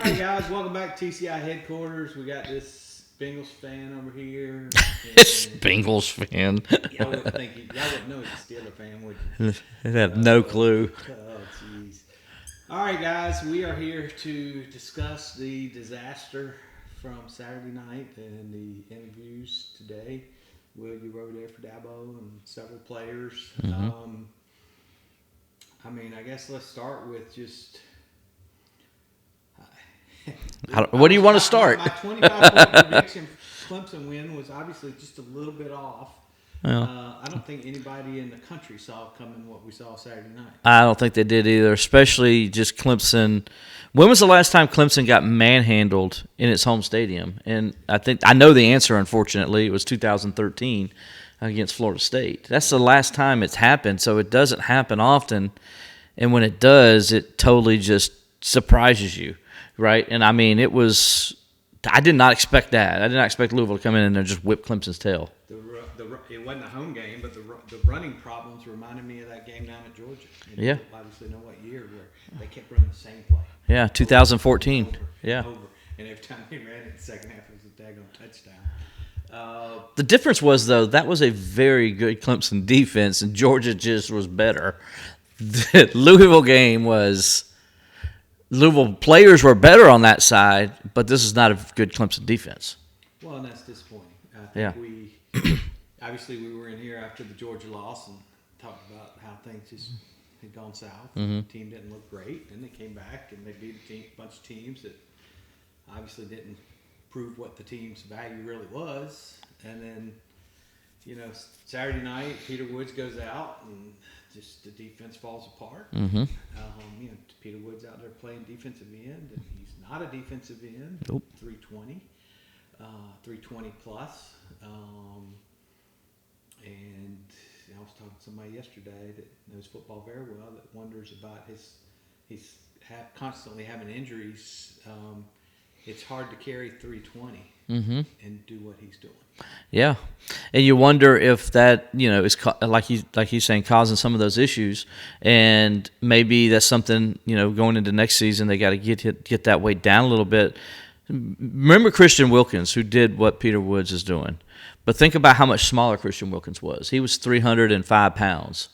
right, guys, welcome back to TCI headquarters. We got this Bengals fan over here. It's And Bengals fan. y'all wouldn't know he's a Steeler fan, would you? I have no clue. Oh, jeez. All right, guys, we are here to discuss the disaster from Saturday night and the interviews today. Will, you were over there for Dabo and several players. I guess let's start with just. What do you want to start? My 25-point prediction Clemson win was obviously just a little bit off. I don't think anybody in the country saw coming what we saw Saturday night. I don't think they did either, especially just Clemson. When was the last time Clemson got manhandled in its home stadium? And I know the answer, unfortunately. It was 2013 against Florida State. That's the last time it's happened, so it doesn't happen often. And when it does, it totally just surprises you, right? And, it was – I did not expect that. I did not expect Louisville to come in and just whip Clemson's tail. It wasn't a home game, but the running problems reminded me of that game down at Georgia. Yeah. Obviously, know what year where they kept running the same play. Yeah, 2014. Over, yeah. Over. And every time they ran it in the second half, it was a daggone touchdown. The difference was, though, that was a very good Clemson defense, and Georgia just was better. The Louisville game was – Louisville players were better on that side, but this is not a good Clemson defense. Well, and that's disappointing. I think Yeah. Obviously, we were in here after the Georgia loss and talked about how things just had gone south. Mm-hmm. The team didn't look great. Then they came back and they beat a bunch of teams that obviously didn't prove what the team's value really was. And then, Saturday night, Peter Woods goes out and just the defense falls apart. Mm-hmm. Peter Woods out there playing defensive end, and he's not a defensive end. Nope. 320 plus. And I was talking to somebody yesterday that knows football very well that wonders about he's constantly having injuries. It's hard to carry 320 and do what he's doing. Yeah, and you wonder if that is like he's saying causing some of those issues, and maybe that's something going into next season they got to get that weight down a little bit. Remember Christian Wilkins, who did what Peter Woods is doing. But think about how much smaller Christian Wilkins was. He was 305 pounds,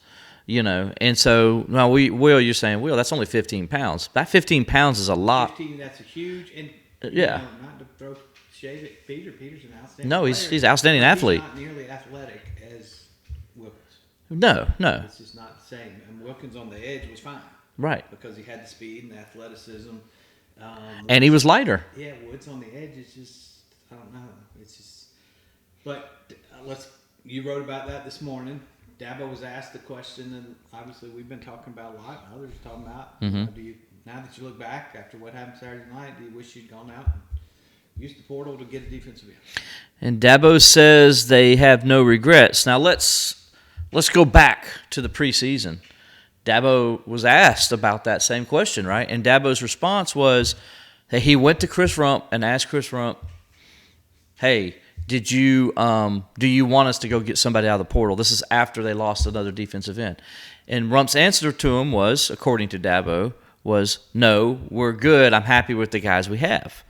And so, now, Will, you're saying, Will, that's only 15 pounds. That 15 pounds is a lot. 15, that's a huge, and yeah. Not to throw shade at Peter. Peter's an outstanding No, player. he's an outstanding athlete. He's not nearly athletic as Wilkins. No. It's just not the same. And Wilkins on the edge was fine. Right. Because he had the speed and the athleticism. And he was lighter. Yeah, Woods on the edge is just, I don't know. It's just, but you wrote about that this morning. Dabo was asked the question, and obviously we've been talking about a lot, and others are talking about, now that you look back after what happened Saturday night, do you wish you'd gone out and used the portal to get a defensive end? And Dabo says they have no regrets. Now let's go back to the preseason. Dabo was asked about that same question, right? And Dabo's response was that he went to Chris Rump and asked Chris Rump, hey, do you want us to go get somebody out of the portal? This is after they lost another defensive end. And Rump's answer to him was, according to Dabo, was, no, we're good. I'm happy with the guys we have.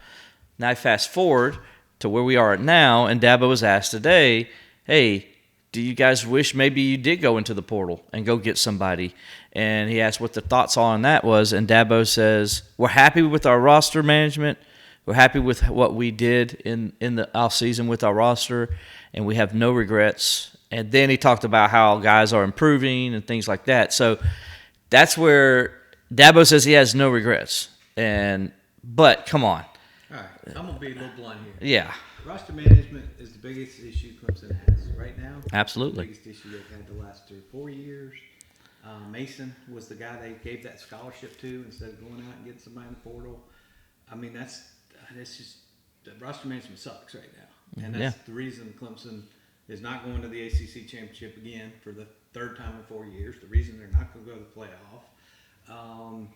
Now fast forward to where we are now, and Dabo was asked today, hey, do you guys wish maybe you did go into the portal and go get somebody? And he asked what the thoughts on that was, and Dabo says, we're happy with our roster management. We're happy with what we did in the offseason with our roster, and we have no regrets. And then he talked about how guys are improving and things like that. So that's where Dabo says he has no regrets. But come on. All right, I'm going to be a little blunt here. Yeah. Roster management is the biggest issue Clemson has right now. Absolutely. The biggest issue they've had the last 3 or 4 years. Mason was the guy they gave that scholarship to instead of going out and getting somebody in the portal. That's just the roster management sucks right now, and that's the reason Clemson is not going to the ACC championship again for the 3rd time in 4 years. The reason they're not going to go to the playoff.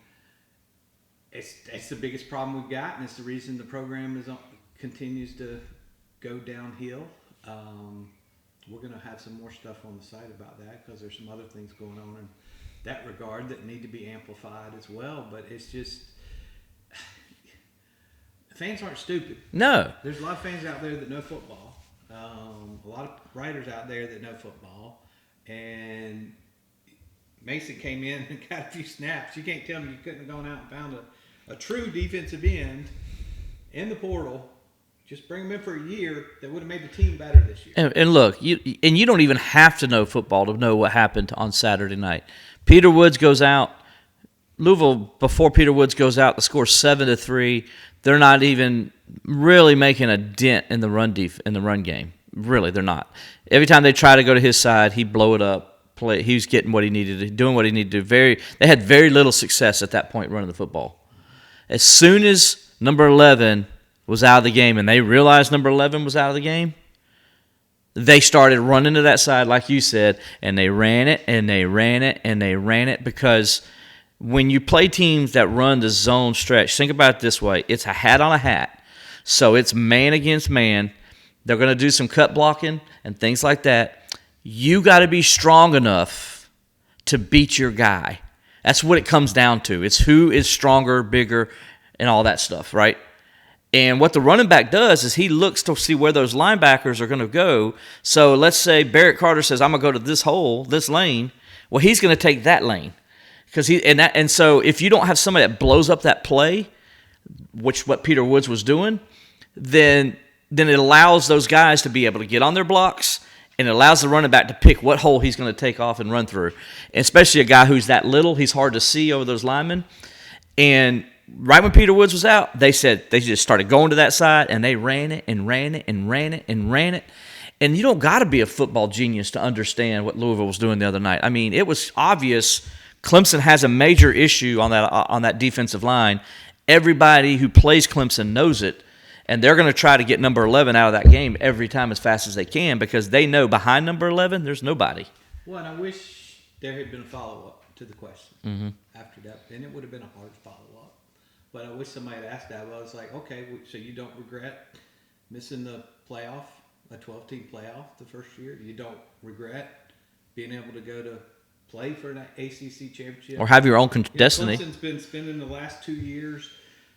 It's the biggest problem we've got, and it's the reason the program continues to go downhill. We're going to have some more stuff on the site about that because there's some other things going on in that regard that need to be amplified as well. But it's just fans aren't stupid. No. There's a lot of fans out there that know football. A lot of writers out there that know football. And Mason came in and got a few snaps. You can't tell me you couldn't have gone out and found a true defensive end in the portal. Just bring him in for a year. That would have made the team better this year. And look, you don't even have to know football to know what happened on Saturday night. Peter Woods goes out. Louisville, before Peter Woods goes out, the score's 7-3. They're not even really making a dent in the run game. Really, they're not. Every time they try to go to his side, he blow it up. He was getting what he needed, doing what he needed to do. They had very little success at that point running the football. As soon as number 11 was out of the game and they realized number 11 was out of the game, they started running to that side, like you said, and they ran it, and they ran it, and they ran it, because when you play teams that run the zone stretch, think about it this way. It's a hat on a hat. So it's man against man. They're going to do some cut blocking and things like that. You got to be strong enough to beat your guy. That's what it comes down to. It's who is stronger, bigger, and all that stuff, right? And what the running back does is he looks to see where those linebackers are going to go. So let's say Barrett Carter says, I'm going to go to this hole, this lane. Well, he's going to take that lane. And so if you don't have somebody that blows up that play, which what Peter Woods was doing, then it allows those guys to be able to get on their blocks, and it allows the running back to pick what hole he's going to take off and run through. And especially a guy who's that little, he's hard to see over those linemen. And right when Peter Woods was out, they just started going to that side, and they ran it and ran it and ran it and ran it. And you don't got to be a football genius to understand what Louisville was doing the other night. I mean, it was obvious Clemson has a major issue on that defensive line. Everybody who plays Clemson knows it. And they're going to try to get number 11 out of that game every time as fast as they can, because they know behind number 11 there's nobody. Well, and I wish there had been a follow-up to the question after that. And it would have been a hard follow-up. But I wish somebody had asked that. Well, it's like, okay, so you don't regret missing the playoff, a 12-team playoff the first year? You don't regret being able to go to play for an ACC championship? Or have your own destiny. Clemson's been spending the last 2 years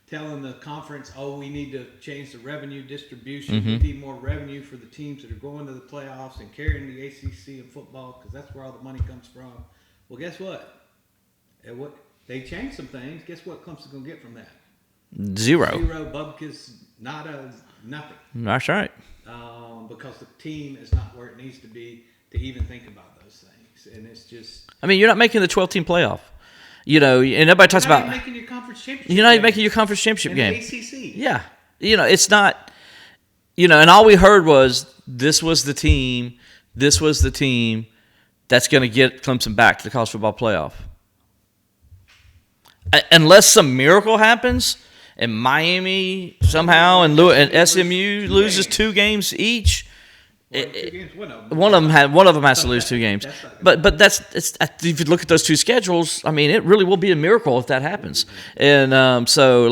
telling the conference, we need to change the revenue distribution. We need more revenue for the teams that are going to the playoffs and carrying the ACC in football, because that's where all the money comes from. Well, guess what? They changed some things. Guess what Clemson's going to get from that? Zero. Bubkas, nada, nothing. That's right. Because the team is not where it needs to be to even think about those things. And it's just... I mean, you're not making the 12-team playoff. And everybody talks about... You're not even making your conference championship You're not even making your conference championship game. In the ACC. Yeah. It's not... and all we heard was this was the team that's going to get Clemson back to the college football playoff. Unless some miracle happens and Miami somehow and SMU loses 2 games each... One of them has to lose 2 games, but if you look at those 2 schedules, I mean, it really will be a miracle if that happens. And so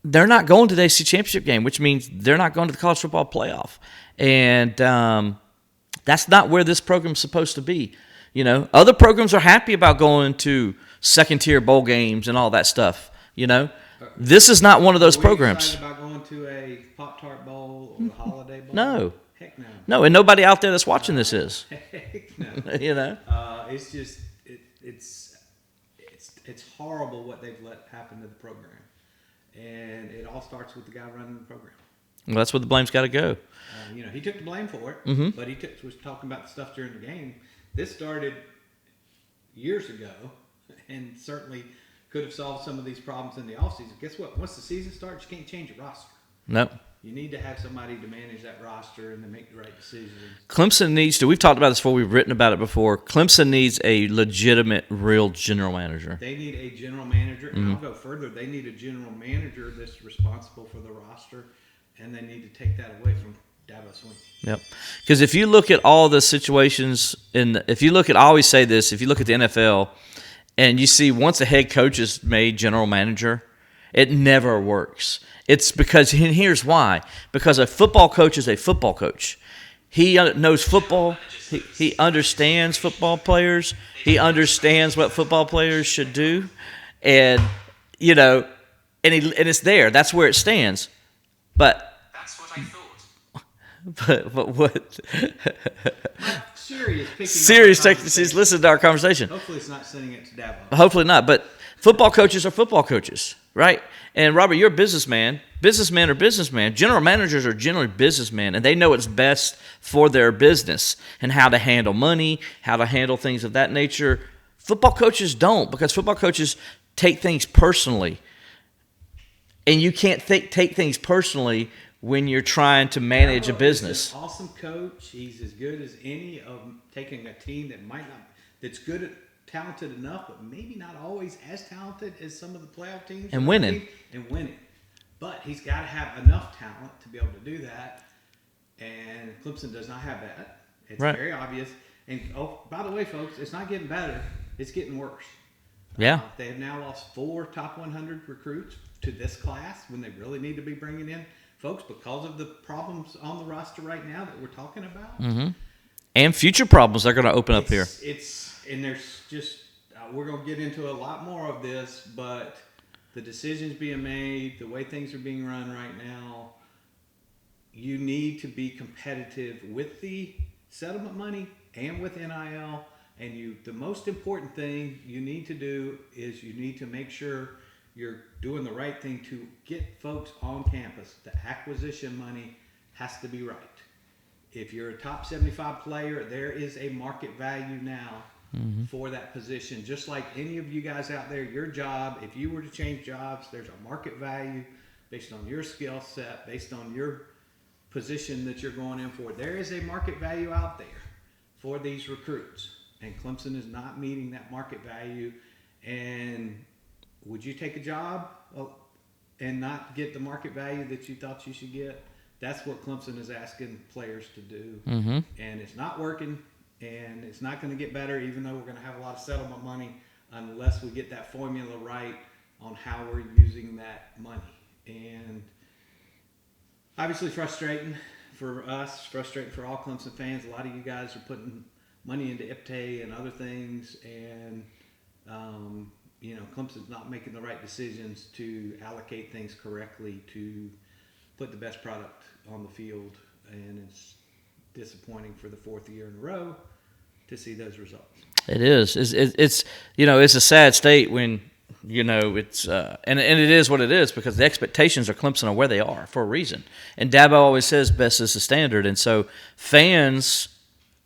they're not going to the ACC championship game, which means they're not going to the college football playoff, and that's not where this program's supposed to be. Other programs are happy about going to second-tier bowl games and all that stuff. This is not one of those programs. Are you excited about going to a Pop-Tart Bowl or a Holiday Bowl? No. Heck no. No, and nobody out there that's watching this is. Heck no. It's just it's horrible what they've let happen to the program, and it all starts with the guy running the program. Well, that's where the blame's got to go. He took the blame for it, but he was talking about the stuff during the game. This started years ago, and certainly could have solved some of these problems in the offseason. Guess what? Once the season starts, you can't change your roster. Nope. You need to have somebody to manage that roster and to make the right decisions. Clemson needs to. We've talked about this before. We've written about it before. Clemson needs a legitimate, real general manager. They need a general manager, and I'll go further. They need a general manager that's responsible for the roster, and they need to take that away from Dabo Swinney. Yep. Because if you look at all the situations, if you look at, I always say this, if you look at the NFL, and you see once a head coach is made general manager, it never works. It's because, and here's why. Because a football coach is a football coach. He knows football. He understands football players. He understands what football players should do. And, and it's there. That's where it stands. But That's what I thought. but what? Siri is picking Serious up our technicians, conversation. listen to our conversation. Hopefully it's not sending it to Dabo. Hopefully not. But football coaches are football coaches, right? And Robert, you're a businessman. Businessmen are businessmen. General managers are generally businessmen, and they know what's best for their business and how to handle money, how to handle things of that nature. Football coaches don't, because football coaches take things personally. And you can't take things personally when you're trying to manage a Dabo business. is an awesome coach. He's as good as any of taking a team that might not, that's good at, talented enough, but maybe not always as talented as some of the playoff teams. And winning. But he's got to have enough talent to be able to do that. And Clemson does not have that. It's Right. very obvious. And by the way, folks, it's not getting better. It's getting worse. Yeah. They have now lost 4 top 100 recruits to this class when they really need to be bringing in folks because of the problems on the roster right now that we're talking about. And future problems are going to open up here. And there's just we're going to get into a lot more of this, but the decisions being made, the way things are being run right now, you need to be competitive with the settlement money and with NIL. And the most important thing you need to do is you need to make sure you're doing the right thing to get folks on campus. The acquisition money has to be right. If you're a top 75 player, there is a market value now for that position. Just like any of you guys out there, your job, if you were to change jobs, there's a market value based on your skill set, based on your position that you're going in for. There is a market value out there for these recruits, and Clemson is not meeting that market value. And would you take a job and not get the market value that you thought you should get? That's what Clemson is asking players to do. And it's not working, and it's not going to get better, even though we're going to have a lot of settlement money, unless we get that formula right on how we're using that money. And obviously frustrating for us, frustrating for all Clemson fans. A lot of you guys are putting money into IPTAY and other things, and Clemson's not making the right decisions to allocate things correctly to put the best product on the field, and it's disappointing for the 4th year in a row to see those results. It is. It's it's a sad state when it's and it is what it is, because the expectations of Clemson are where they are for a reason. And Dabo always says best is the standard, and so fans,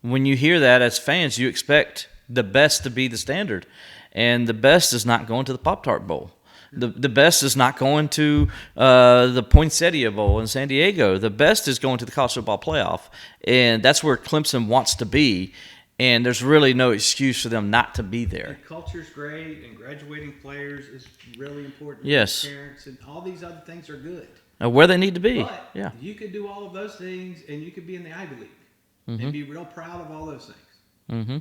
when you hear that as fans, you expect the best to be the standard, and the best is not going to the Pop-Tart Bowl. The best is not going to the Poinsettia Bowl in San Diego. The best is going to the College Football Playoff, and that's where Clemson wants to be, and there's really no excuse for them not to be there. And culture's great, and graduating players is really important. Yes. Parents and all these other things are good. Where they need to be. But Yeah. you could do all of those things, and you could be in the Ivy League and be real proud of all those things.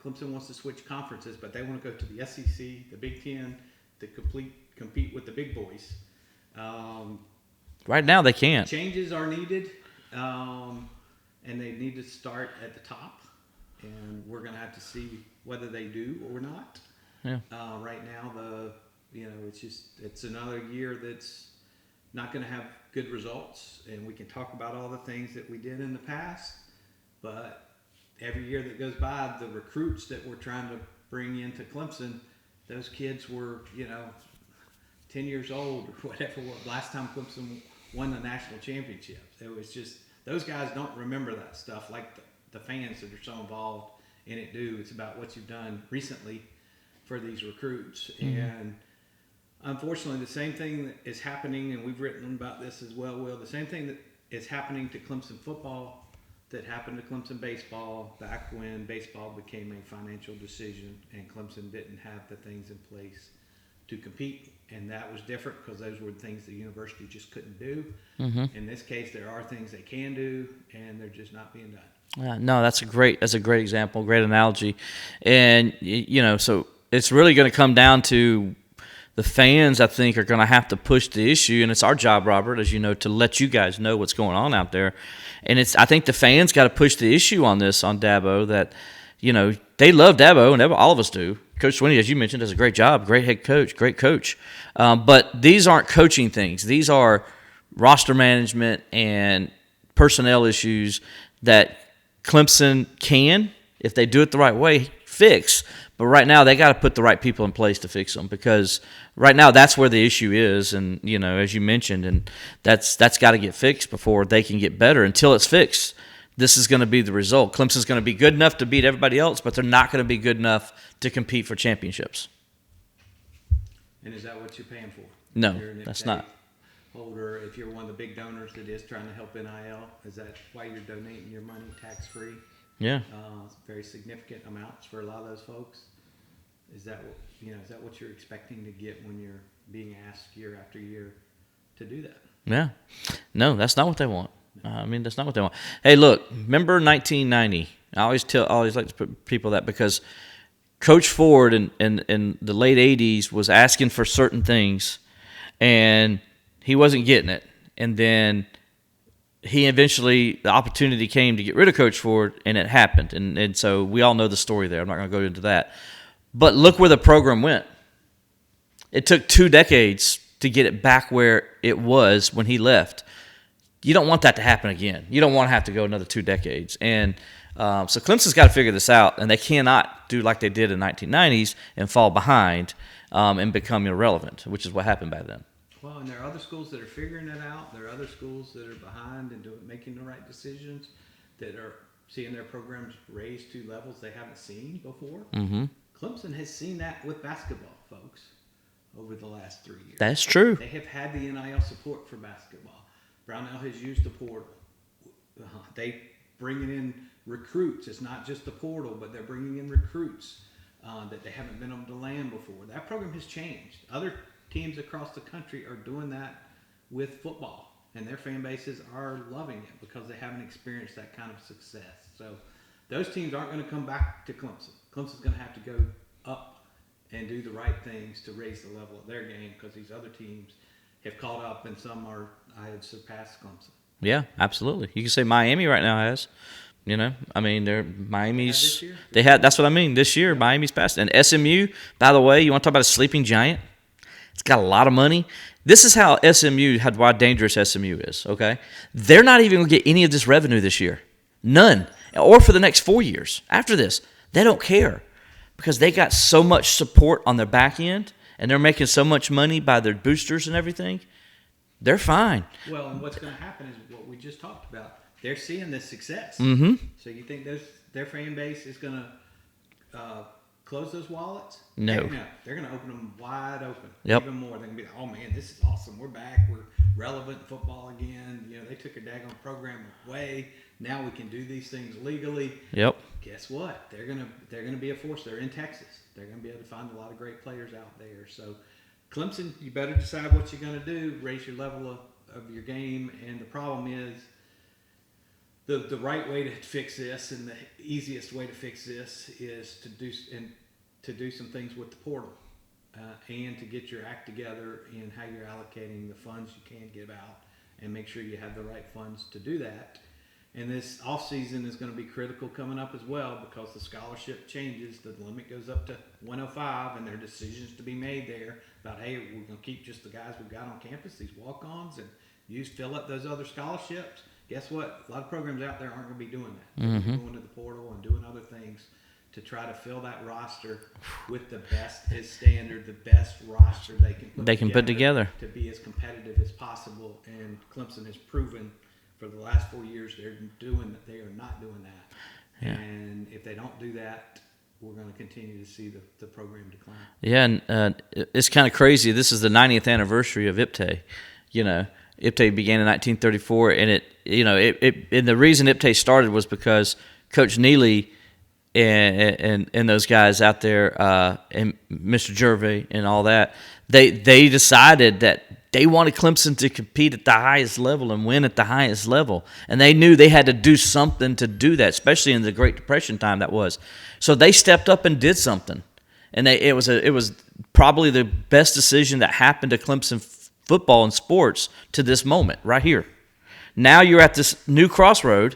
Clemson wants to switch conferences, but they want to go to the SEC, the Big Ten, to compete with the big boys. Right now they can't. Changes are needed, and they need to start at the top, and we're going to have to see whether they do or not. Yeah. Right now, it's another year that's not going to have good results, and we can talk about all the things that we did in the past, but every year that goes by, the recruits that we're trying to bring into Clemson, those kids were, 10 years old or whatever. Last time Clemson won the national championship, it was just, those guys don't remember that stuff like the fans that are so involved in it do. It's about what you've done recently for these recruits. And unfortunately, the same thing that is happening, and we've written about this as well, Will, the same thing that is happening to Clemson football that happened to Clemson baseball back when baseball became a financial decision and Clemson didn't have the things in place to compete. And that was different because those were things the university just couldn't do. In this case, there are things they can do, and they're just not being done. No, that's a great example, great analogy. And, so it's really going to come down to the fans, I think, are going to have to push the issue, and it's our job, Robert, as you know, to let you guys know what's going on out there. And I think the fans got to push the issue on this, on Dabo, that, they love Dabo, and all of us do. Coach Swinney, as you mentioned, does a great job. Great head coach, great coach. But these aren't coaching things. These are roster management and personnel issues that Clemson can, if they do it the right way, fix. But right now, they got to put the right people in place to fix them, because right now that's where the issue is. And as you mentioned, and that's got to get fixed before they can get better. Until it's fixed, this is going to be the result. Clemson's going to be good enough to beat everybody else, but they're not going to be good enough to compete for championships. And is that what you're paying for? No, You're an that's FA not. Holder, if you're one of the big donors that is trying to help NIL, is that why you're donating your money tax-free? Yeah. Very significant amounts for a lot of those folks. Is that what you're expecting to get when you're being asked year after year to do that? Yeah. No, that's not what they want. That's not what they want. Hey, look, remember 1990? I always like to put people that, because Coach Ford in the late 80s was asking for certain things, and he wasn't getting it. And then the opportunity came to get rid of Coach Ford, and it happened. And so we all know the story there. I'm not going to go into that. But look where the program went. It took 2 decades to get it back where it was when he left. You don't want that to happen again. You don't want to have to go another 2 decades. And so Clemson's got to figure this out, and they cannot do like they did in the 1990s and fall behind and become irrelevant, which is what happened back then. Well, and there are other schools that are figuring it out. There are other schools that are behind and making the right decisions, that are seeing their programs raised to levels they haven't seen before. Mm-hmm. Clemson has seen that with basketball, folks, over the last 3 years. That's true. They have had the NIL support for basketball. Brownell has used the portal. They bringing in recruits. It's not just the portal, but they're bringing in recruits that they haven't been able to land before. That program has changed. Other teams across the country are doing that with football, and their fan bases are loving it because they haven't experienced that kind of success. So those teams aren't going to come back to Clemson. Clemson's going to have to go up and do the right things to raise the level of their game, because these other teams have caught up, and some have surpassed Clemson. Yeah, absolutely. You can say Miami right now has. They're Miami's. This year? They had. That's what I mean. This year, Miami's passed, and SMU. By the way, you want to talk about a sleeping giant? It's got a lot of money. This is how why dangerous SMU is. Okay, they're not even going to get any of this revenue this year, none, or for the next 4 years after this. They don't care, because they got so much support on their back end, and they're making so much money by their boosters and everything. They're fine. Well, and what's going to happen is what we just talked about. They're seeing this success. Mm-hmm. So you think their fan base is going to close those wallets? No. Heck no. They're going to open them wide open. Yep. Even more. They're going to be like, oh, man, this is awesome. We're back. We're relevant in football again. They took a daggone program away. Now we can do these things legally. Yep. Guess what? They're gonna be a force. They're in Texas. They're gonna be able to find a lot of great players out there. So, Clemson, you better decide what you're gonna do. Raise your level of your game. And the problem is, the right way to fix this, and the easiest way to fix this, is to do some things with the portal, and to get your act together in how you're allocating the funds you can give out, and make sure you have the right funds to do that. And this offseason is going to be critical coming up as well, because the scholarship changes. The limit goes up to 105, and there are decisions to be made there about, hey, we're going to keep just the guys we've got on campus, these walk-ons, and fill up those other scholarships. Guess what? A lot of programs out there aren't going to be doing that. They're Mm-hmm. going to the portal and doing other things to try to fill that roster with the best standard, the best roster they can put together to be as competitive as possible. And Clemson has proven for the last 4 years they are not doing that. Yeah. And if they don't do that, we're going to continue to see the program decline. Yeah, and it's kind of crazy. This is the 90th anniversary of IPTAY. IPTAY began in 1934, and and the reason IPTAY started was because Coach Neely and those guys out there, and Mr. Gervais and all that, they decided that they wanted Clemson to compete at the highest level and win at the highest level. And they knew they had to do something to do that, especially in the Great Depression time that was. So they stepped up and did something. And it was probably the best decision that happened to Clemson football and sports to this moment right here. Now you're at this new crossroad,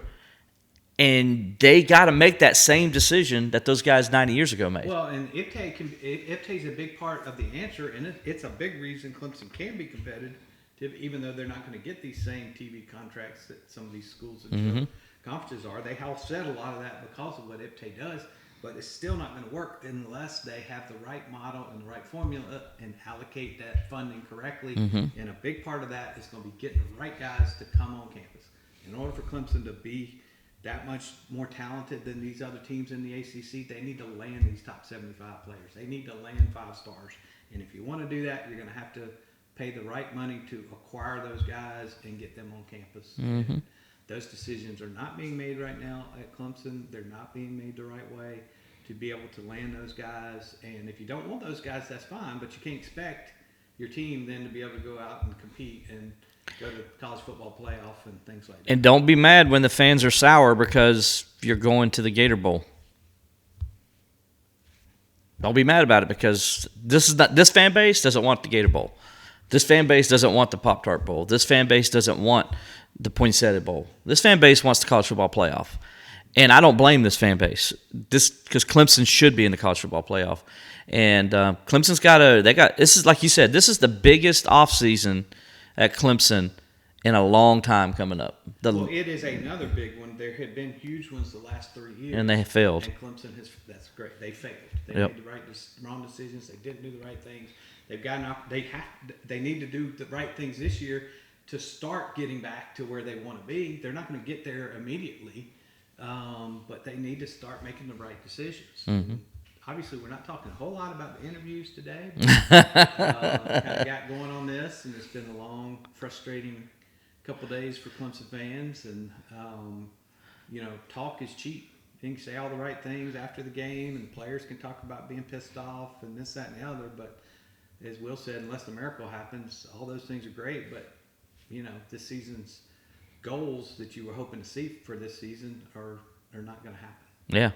And they got to make that same decision that those guys 90 years ago made. Well, and IPTAY's a big part of the answer, and it's a big reason Clemson can be competitive, even though they're not going to get these same TV contracts that some of these schools and conferences are. They offset a lot of that because of what IPTAY does, but it's still not going to work unless they have the right model and the right formula and allocate that funding correctly. And a big part of that is going to be getting the right guys to come on campus. In order for Clemson to be that much more talented than these other teams in the ACC, they need to land these top 75 players. They need to land 5 stars. And if you want to do that, you're going to have to pay the right money to acquire those guys and get them on campus. And those decisions are not being made right now at Clemson. They're not being made the right way to be able to land those guys. And if you don't want those guys, that's fine, but you can't expect your team then to be able to go out and compete and go to college football playoff and things like that. And don't be mad when the fans are sour because you're going to the Gator Bowl. Don't be mad about it because this fan base doesn't want the Gator Bowl. This fan base doesn't want the Pop-Tart Bowl. This fan base doesn't want the Poinsettia Bowl. This fan base wants the college football playoff. And I don't blame this fan base. Because Clemson should be in the college football playoff. And Clemson's this is like you said, this is the biggest offseason at Clemson in a long time coming up. Well, it is another big one. There had been huge ones the last 3 years. And they have failed. And Clemson that's great. They failed. They Yep. made the wrong decisions. They didn't do the right things. They've gotten they need to do the right things this year to start getting back to where they want to be. They're not going to get there immediately, but they need to start making the right decisions. Obviously, we're not talking a whole lot about the interviews today. But, kind of got going on this, and it's been a long, frustrating couple days for Clemson fans. And talk is cheap. You can say all the right things after the game, and players can talk about being pissed off and this, that, and the other. But as Will said, unless the miracle happens, all those things are great. But this season's goals that you were hoping to see for this season are not going to happen. Yeah.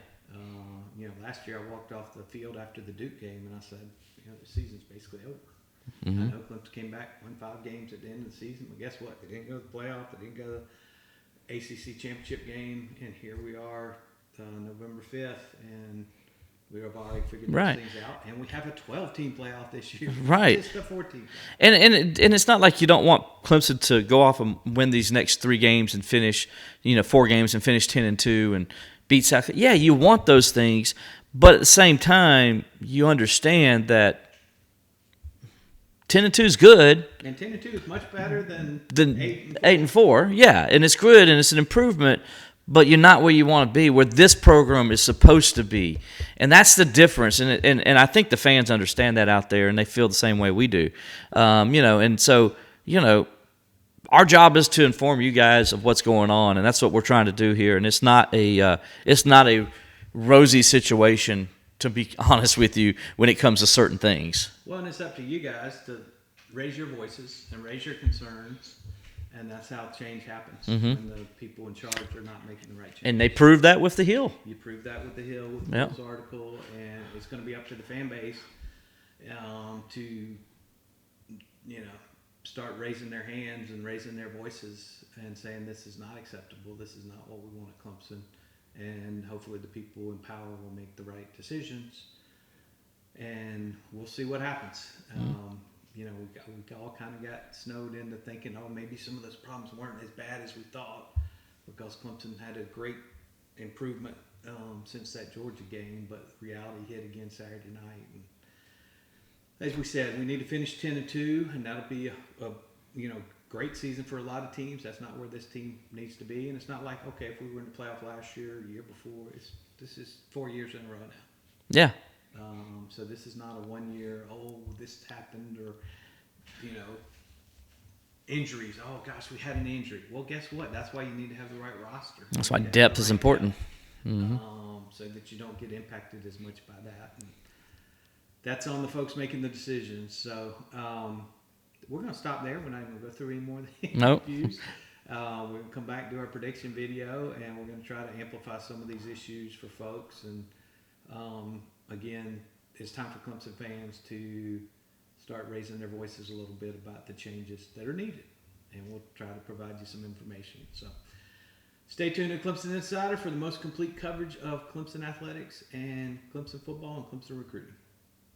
Last year I walked off the field after the Duke game and I said, the season's basically over. I know Clemson came back, won 5 games at the end of the season, but guess what? They didn't go to the playoff. They didn't go to the ACC championship game, and here we are, November 5th, and we have already figured those things out. And we have a 12-team playoff this year. Right. Just a 14. And it's not like you don't want Clemson to go off and win these next 3 games and finish, 4 games and finish 10-2 and beat South. Yeah, you want those things, but at the same time, you understand that 10-2 is good. And 10-2 is much better than 8-4. Yeah, and it's good and it's an improvement, but you're not where you want to be, where this program is supposed to be, and that's the difference. And I think the fans understand that out there, and they feel the same way we do. And so our job is to inform you guys of what's going on, and that's what we're trying to do here. And it's not a rosy situation, to be honest with you, when it comes to certain things. Well, and it's up to you guys to raise your voices and raise your concerns, and that's how change happens when the people in charge are not making the right change. And they proved that with the Hill. You proved that with the Hill, with Will's article, and it's going to be up to the fan base to start raising their hands and raising their voices and saying this is not acceptable, this is not what we want at Clemson, and hopefully the people in power will make the right decisions, and we'll see what happens. We all kind of got snowed into thinking, maybe some of those problems weren't as bad as we thought, because Clemson had a great improvement since that Georgia game, but reality hit again Saturday night. And as we said, we need to finish 10-2, and that'll be a great season for a lot of teams. That's not where this team needs to be, and it's not like, okay, if we were in the playoff last year, year before, this is 4 years in a row now. Yeah. So this is not a 1 year, this happened, or injuries. Oh gosh, we had an injury. Well, guess what? That's why you need to have the right roster. That's why depth is important. So that you don't get impacted as much by that. And that's on the folks making the decisions. So we're going to stop there. We're not even going to go through any more of the interviews. We're going to come back, do our prediction video, and we're going to try to amplify some of these issues for folks. And again, it's time for Clemson fans to start raising their voices a little bit about the changes that are needed. And we'll try to provide you some information. So Stay tuned to Clemson Insider for the most complete coverage of Clemson athletics and Clemson football and Clemson recruiting.